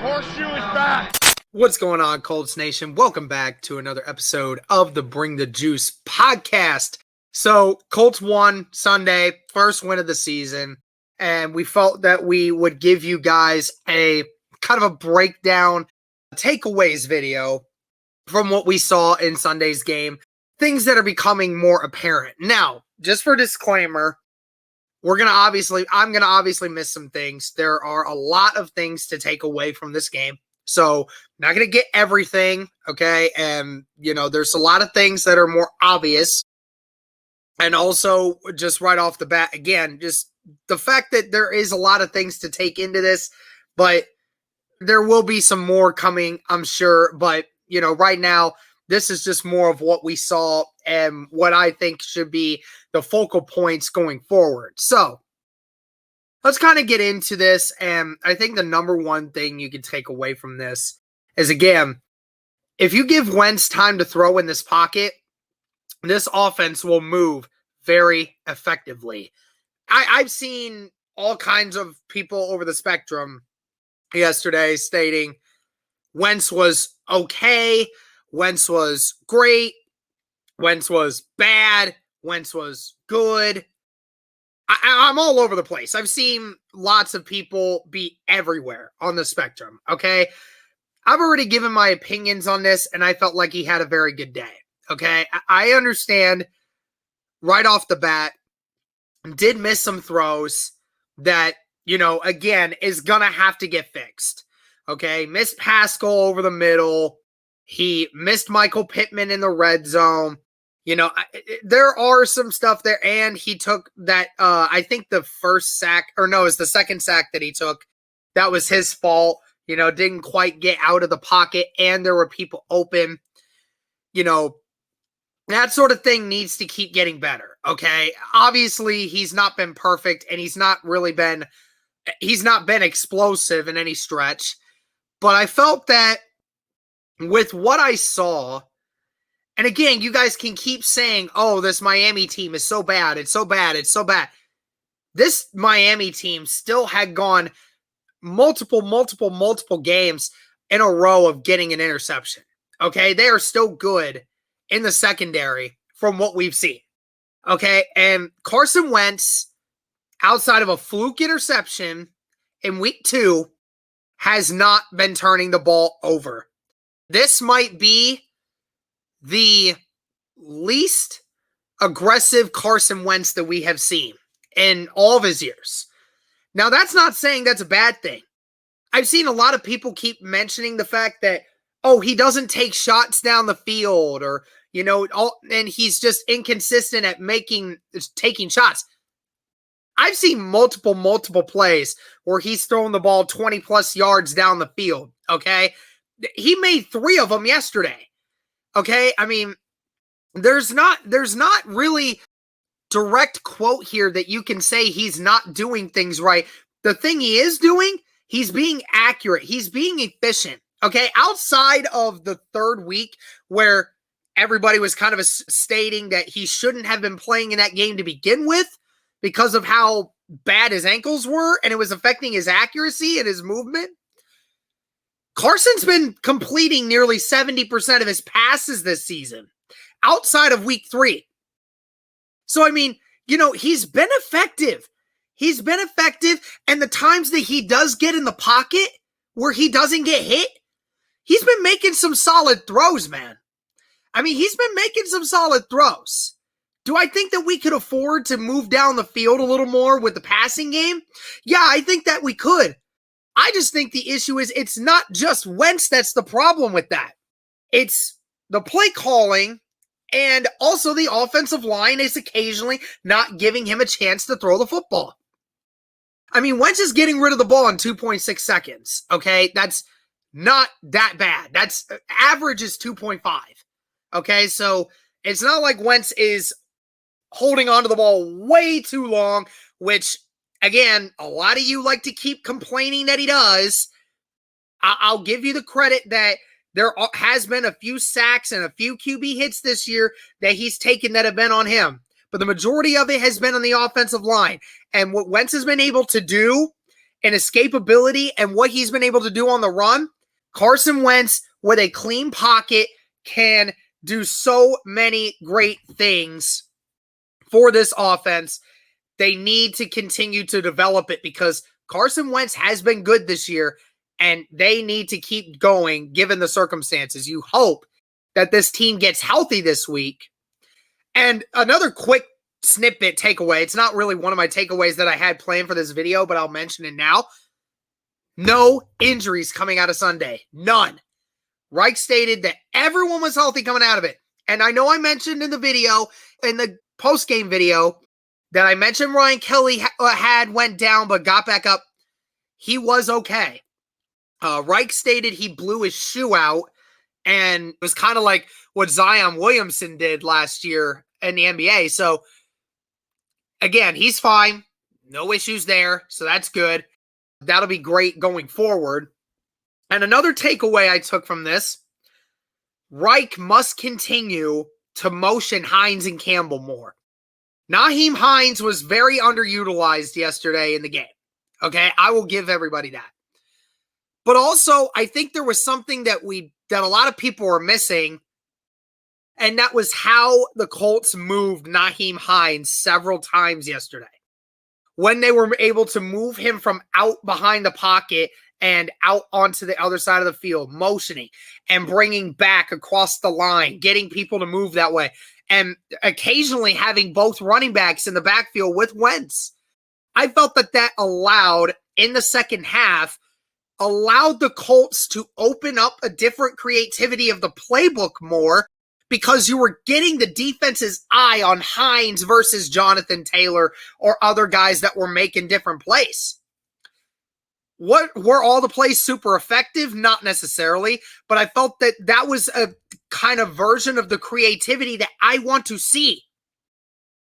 horseshoe is back. What's going on, Colts Nation? Welcome back to another episode of the Bring the Juice podcast. So, Colts won Sunday, first win of the season, and we felt that we would give you guys a kind of a breakdown, takeaways video from what we saw in Sunday's game, things that are becoming more apparent. Now, just for disclaimer, I'm going to obviously miss some things. There are a lot of things to take away from this game. So, not going to get everything, okay? And, there's a lot of things that are more obvious. And also, just right off the bat, again, just the fact that there is a lot of things to take into this, but there will be some more coming, I'm sure. But, right now, this is just more of what we saw and what I think should be the focal points going forward. So, let's kind of get into this, and I think the number one thing you can take away from this is, again, if you give Wentz time to throw in this pocket, this offense will move very effectively. I've seen all kinds of people over the spectrum yesterday stating Wentz was okay, Wentz was great, Wentz was bad, Wentz was good. I'm all over the place. I've seen lots of people be everywhere on the spectrum, okay? I've already given my opinions on this, and I felt like he had a very good day, okay? I understand right off the bat, did miss some throws that, again, is going to have to get fixed, okay? Missed Pascal over the middle. He missed Michael Pittman in the red zone. There are some stuff there, and he took that, I think the first sack, or no, it was the second sack that he took. That was his fault, didn't quite get out of the pocket, and there were people open. That sort of thing needs to keep getting better, okay? Obviously, he's not been perfect, and he's not been explosive in any stretch, but I felt that with what I saw. And again, you guys can keep saying, oh, this Miami team is so bad. It's so bad. It's so bad. This Miami team still had gone multiple games in a row of getting an interception. Okay. They are still good in the secondary from what we've seen. Okay. And Carson Wentz, outside of a fluke interception in week 2, has not been turning the ball over. This might be the least aggressive Carson Wentz that we have seen in all of his years. Now, that's not saying that's a bad thing. I've seen a lot of people keep mentioning the fact that, oh, he doesn't take shots down the field, or, and he's just inconsistent at taking shots. I've seen multiple plays where he's throwing the ball 20 plus yards down the field. Okay. He made 3 of them yesterday. Okay, I mean, there's not really direct quote here that you can say he's not doing things right. The thing he is doing, he's being accurate. He's being efficient. Okay, outside of the third week where everybody was kind of stating that he shouldn't have been playing in that game to begin with because of how bad his ankles were and it was affecting his accuracy and his movement. Carson's been completing nearly 70% of his passes this season, outside of week 3. So, I mean, he's been effective. He's been effective, and the times that he does get in the pocket where he doesn't get hit, he's been making some solid throws, man. I mean, he's been making some solid throws. Do I think that we could afford to move down the field a little more with the passing game? Yeah, I think that we could. I just think the issue is it's not just Wentz that's the problem with that. It's the play calling, and also the offensive line is occasionally not giving him a chance to throw the football. I mean, Wentz is getting rid of the ball in 2.6 seconds, okay? That's not that bad. That's average is 2.5, okay? So it's not like Wentz is holding onto the ball way too long, which, again, a lot of you like to keep complaining that he does. I'll give you the credit that there has been a few sacks and a few QB hits this year that he's taken that have been on him. But the majority of it has been on the offensive line. And what Wentz has been able to do and escapability and what he's been able to do on the run, Carson Wentz with a clean pocket can do so many great things for this offense. They need to continue to develop it because Carson Wentz has been good this year, and they need to keep going given the circumstances. You hope that this team gets healthy this week. And another quick snippet takeaway. It's not really one of my takeaways that I had planned for this video, but I'll mention it now. No injuries coming out of Sunday. None. Reich stated that everyone was healthy coming out of it. And I know I mentioned in the video, in the post-game video, that I mentioned Ryan Kelly went down but got back up. He was okay. Reich stated he blew his shoe out, and it was kind of like what Zion Williamson did last year in the NBA. So, again, he's fine. No issues there, so that's good. That'll be great going forward. And another takeaway I took from this, Reich must continue to motion Hines and Campbell more. Nyheim Hines was very underutilized yesterday in the game. Okay, I will give everybody that. But also, I think there was something that a lot of people were missing, and that was how the Colts moved Nyheim Hines several times yesterday. When they were able to move him from out behind the pocket and out onto the other side of the field, motioning and bringing back across the line, getting people to move that way, and occasionally having both running backs in the backfield with Wentz. I felt that allowed, in the second half, allowed the Colts to open up a different creativity of the playbook more because you were getting the defense's eye on Hines versus Jonathan Taylor or other guys that were making different plays. What were all the plays super effective? Not necessarily, but I felt that was a kind of version of the creativity that I want to see.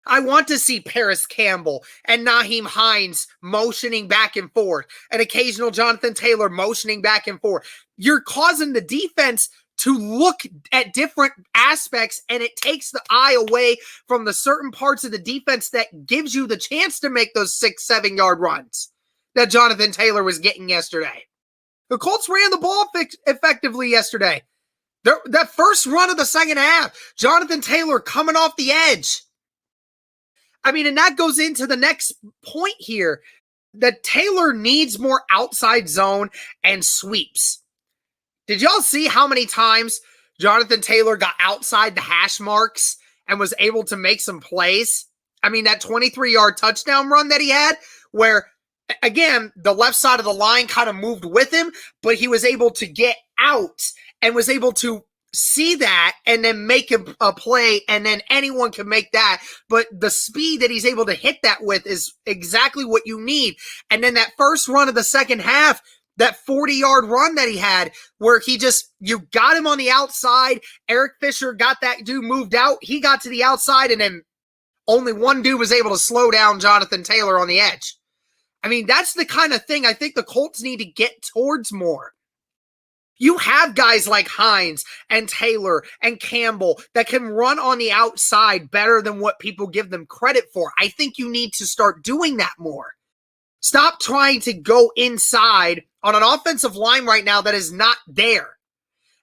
I want to see Paris Campbell and Nyheim Hines motioning back and forth, and occasional Jonathan Taylor motioning back and forth. You're causing the defense to look at different aspects, and it takes the eye away from the certain parts of the defense that gives you the chance to make those 6-7 yard runs that Jonathan Taylor was getting yesterday. The Colts ran the ball effectively yesterday. That first run of the second half, Jonathan Taylor coming off the edge. I mean, and that goes into the next point here, that Taylor needs more outside zone and sweeps. Did y'all see how many times Jonathan Taylor got outside the hash marks and was able to make some plays? I mean, that 23-yard touchdown run that he had, where, again, the left side of the line kind of moved with him, but he was able to get out and was able to see that and then make a play, and then anyone can make that. But the speed that he's able to hit that with is exactly what you need. And then that first run of the second half, that 40-yard run that he had, where you got him on the outside. Eric Fisher got that dude moved out. He got to the outside, and then only one dude was able to slow down Jonathan Taylor on the edge. I mean, that's the kind of thing I think the Colts need to get towards more. You have guys like Hines and Taylor and Campbell that can run on the outside better than what people give them credit for. I think you need to start doing that more. Stop trying to go inside on an offensive line right now that is not there.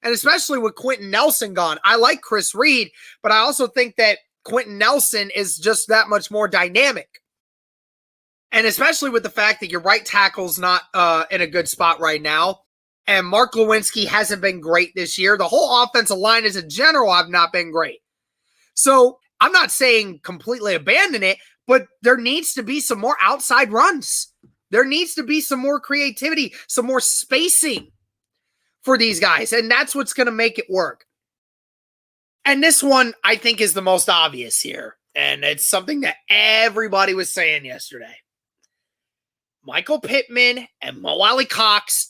And especially with Quentin Nelson gone. I like Chris Reed, but I also think that Quentin Nelson is just that much more dynamic. And especially with the fact that your right tackle's not in a good spot right now. And Mark Lewinsky hasn't been great this year. The whole offensive line as a general have not been great. So I'm not saying completely abandon it, but there needs to be some more outside runs. There needs to be some more creativity, some more spacing for these guys. And that's what's going to make it work. And this one, I think, is the most obvious here. And it's something that everybody was saying yesterday. Michael Pittman and Mo Alley-Cox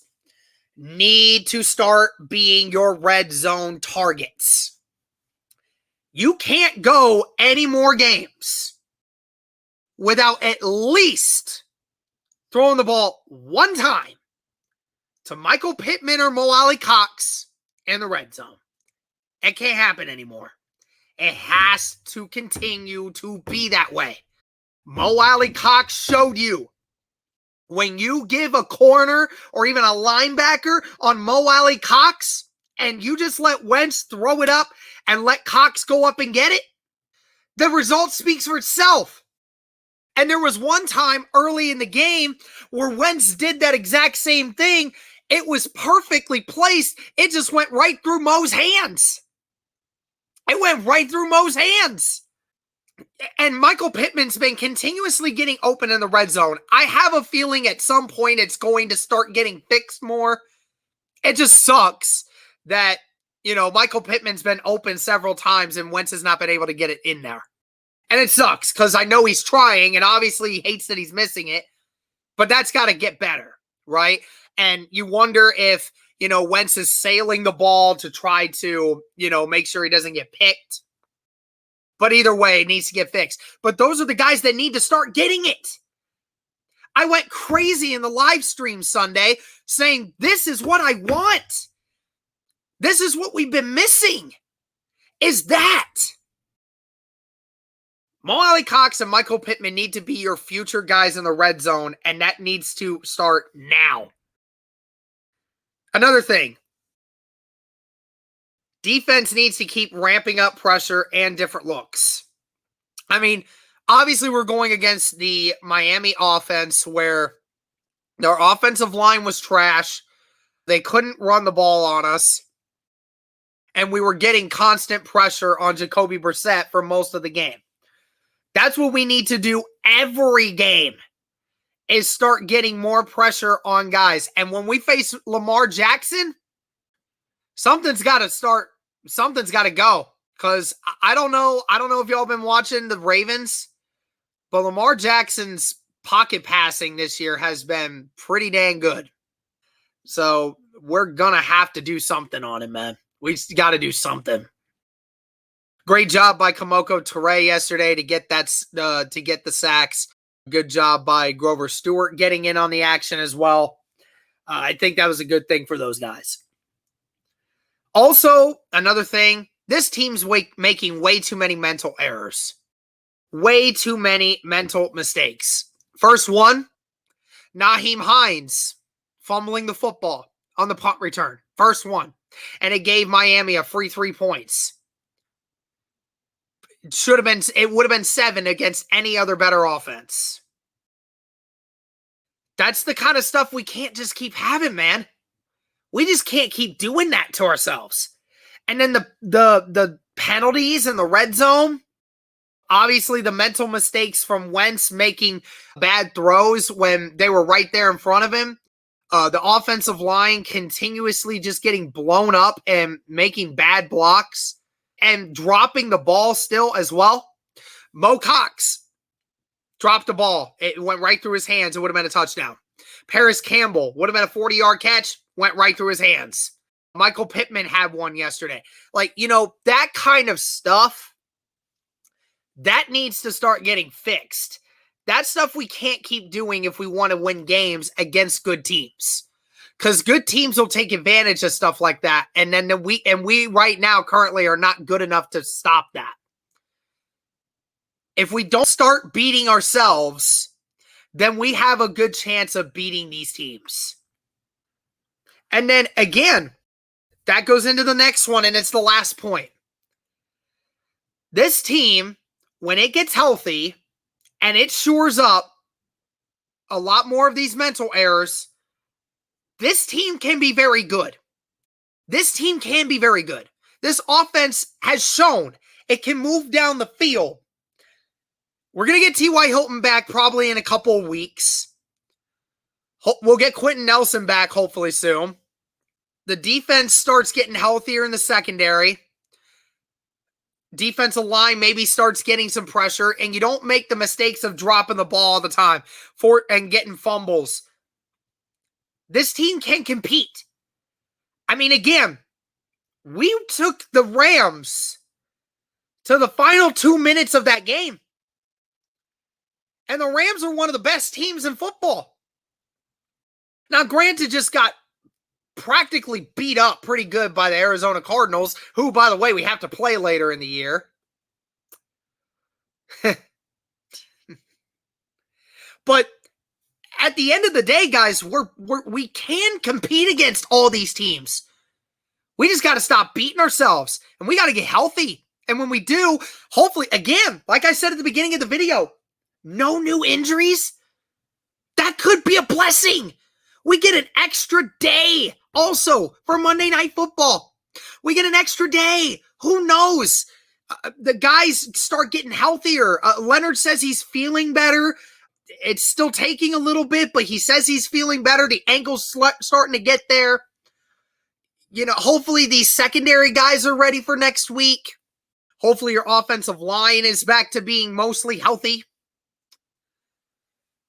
need to start being your red zone targets. You can't go any more games without at least throwing the ball one time to Michael Pittman or Mo Alley-Cox in the red zone. It can't happen anymore. It has to continue to be that way. Mo Alley-Cox showed you When you give a corner or even a linebacker on Mo Alley Cox and you just let Wentz throw it up and let Cox go up and get it, the result speaks for itself. And there was one time early in the game where Wentz did that exact same thing. It was perfectly placed. It just went right through Mo's hands. It went right through Mo's hands. And Michael Pittman's been continuously getting open in the red zone. I have a feeling at some point it's going to start getting fixed more. It just sucks that, Michael Pittman's been open several times and Wentz has not been able to get it in there. And it sucks because I know he's trying and obviously he hates that he's missing it, but that's got to get better, right? And you wonder if, Wentz is sailing the ball to try to, make sure he doesn't get picked. But either way, it needs to get fixed. But those are the guys that need to start getting it. I went crazy in the live stream Sunday saying, this is what I want. This is what we've been missing, is that. Mo Alley Cox and Michael Pittman need to be your future guys in the red zone, and that needs to start now. Another thing. Defense needs to keep ramping up pressure and different looks. I mean, obviously we're going against the Miami offense where their offensive line was trash. They couldn't run the ball on us. And we were getting constant pressure on Jacoby Brissett for most of the game. That's what we need to do every game, is start getting more pressure on guys. And when we face Lamar Jackson, something's got to start. Something's got to go. Because I don't know if y'all been watching the Ravens, but Lamar Jackson's pocket passing this year has been pretty dang good. So we're going to have to do something on him, man. We just got to do something. Great job by Kamoko Toure yesterday to get the sacks. Good job by Grover Stewart getting in on the action as well. I think that was a good thing for those guys. Also, another thing, this team's making way too many mental errors. Way too many mental mistakes. First one, Nyheim Hines fumbling the football on the punt return. First one. And it gave Miami a free 3 points. It would have been 7 against any other better offense. That's the kind of stuff we can't just keep having, man. We just can't keep doing that to ourselves. And then the penalties in the red zone, obviously the mental mistakes from Wentz making bad throws when they were right there in front of him. The offensive line continuously just getting blown up and making bad blocks and dropping the ball still as well. Mo Cox dropped the ball. It went right through his hands. It would have been a touchdown. Paris Campbell would have been a 40-yard catch. Went right through his hands. Michael Pittman had one yesterday. That kind of stuff, that needs to start getting fixed. That stuff we can't keep doing if we want to win games against good teams. Because good teams will take advantage of stuff like that. And then we right now currently are not good enough to stop that. If we don't start beating ourselves, then we have a good chance of beating these teams. And then again, that goes into the next one, and it's the last point. This team, when it gets healthy and it shores up a lot more of these mental errors, this team can be very good. This team can be very good. This offense has shown it can move down the field. We're going to get T.Y. Hilton back probably in a couple of weeks. We'll get Quentin Nelson back hopefully soon. The defense starts getting healthier in the secondary. Defensive line maybe starts getting some pressure, and you don't make the mistakes of dropping the ball all the time and getting fumbles. This team can compete. I mean, again, we took the Rams to the final 2 minutes of that game. And the Rams are one of the best teams in football. Now, granted, just got practically beat up pretty good by the Arizona Cardinals, who, by the way, we have to play later in the year. But at the end of the day, guys, we can compete against all these teams. We just got to stop beating ourselves, and we got to get healthy. And when we do, hopefully, again, like I said at the beginning of the video, no new injuries. That could be a blessing. We get an extra day also for Monday Night Football. We get an extra day. Who knows? The guys start getting healthier. Leonard says he's feeling better. It's still taking a little bit, but he says he's feeling better. The ankle's starting to get there. You know, hopefully these secondary guys are ready for next week. Hopefully your offensive line is back to being mostly healthy.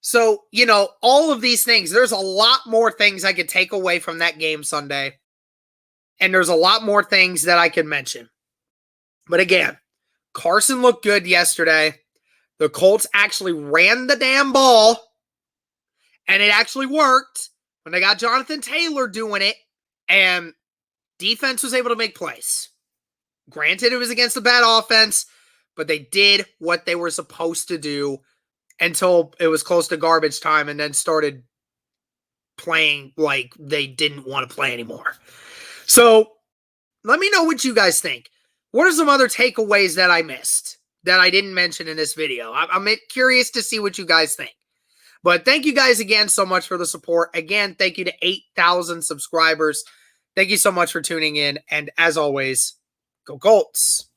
So, you know, all of these things, there's a lot more things I could take away from that game Sunday. And there's a lot more things that I could mention. But again, Carson looked good yesterday. The Colts actually ran the damn ball. And it actually worked when they got Jonathan Taylor doing it. And defense was able to make plays. Granted, it was against a bad offense, but they did what they were supposed to do until it was close to garbage time and then started playing like they didn't want to play anymore. So let me know what you guys think. What are some other takeaways that I missed that I didn't mention in this video? I'm curious to see what you guys think. But thank you guys again so much for the support. Again, thank you to 8,000 subscribers. Thank you so much for tuning in. And as always, go Colts.